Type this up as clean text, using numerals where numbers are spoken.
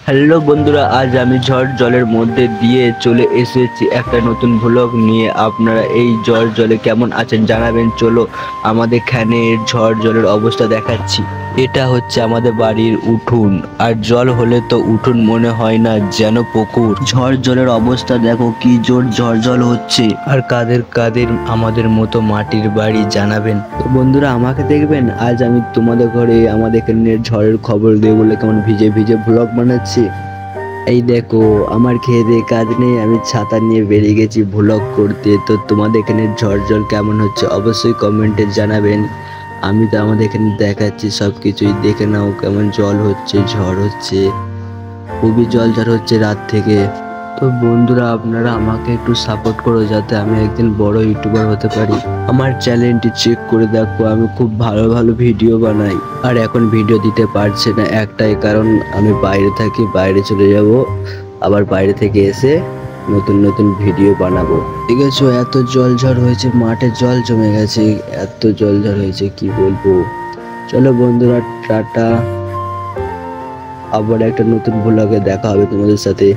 Hello বন্ধুরা, আজ আমি ঝড় জলের মধ্যে দিয়ে চলে এসেছি একটা নতুন ভ্লগ নিয়ে। আপনারা এই ঝড় জলে কেমন আছেন জানাবেন। চলো আমাদের এখানে ঝড় জলের অবস্থা দেখাচ্ছি। এটা হচ্ছে আমাদের বাড়ির উঠোন, আর জল হলে তো উঠোন মনে হয় না, যেন পুকুর। ঝড় জলের অবস্থা দেখো, কি জোর ঝড় জল হচ্ছে। আর কাদের কাদের আমাদের মতো মাটির বাড়ি জানাবেন। তো বন্ধুরা, আমাকে দেখবেন, আজ আমি তোমাদের ঘরে আমাদের এখানে ঝড়ের খবর দেবো বলে কেমন ভিজে ভিজে ভ্লগ বানাচ্ছি। এই দেখো, আমার খেয়ে দিয়ে কাজ নেই, আমি ছাতা নিয়ে বেরিয়ে গেছি ভ্লগ করতে। তো তোমাদের এখানে ঝড় জল কেমন হচ্ছে অবশ্যই কমেন্টে জানাবেন। আমি তো আমাদের এখানে দেখাচ্ছি সব কিছুই, দেখে নাও কেমন জল হচ্ছে, ঝড় হচ্ছে, খুবই জল ঝড় হচ্ছে রাত থেকে। তো বন্ধুরা, আপনারা আমাকে একটু সাপোর্ট করো যাতে আমি একদিন বড় ইউটিউবার হতে পারি। আমার চ্যানেলটি চেক করে দেখো, আমি খুব ভালো ভালো ভিডিও বানাই। আর এখন ভিডিও দিতে পারছি না একটাই কারণ, আমি বাইরে থাকি, বাইরে চলে যাব, আবার বাইরে থেকে এসে নতুন নতুন ভিডিও বানাবো। ঠিক আছে, এত জল ঝড় হয়েছে, মাঠে জল জমে গেছে, এত জল ঝড় হয়েছে কি বলবো। চলো বন্ধুরা, টাটা, আবার একটা নতুন ভ্লগে দেখা হবে তোমাদের সাথে।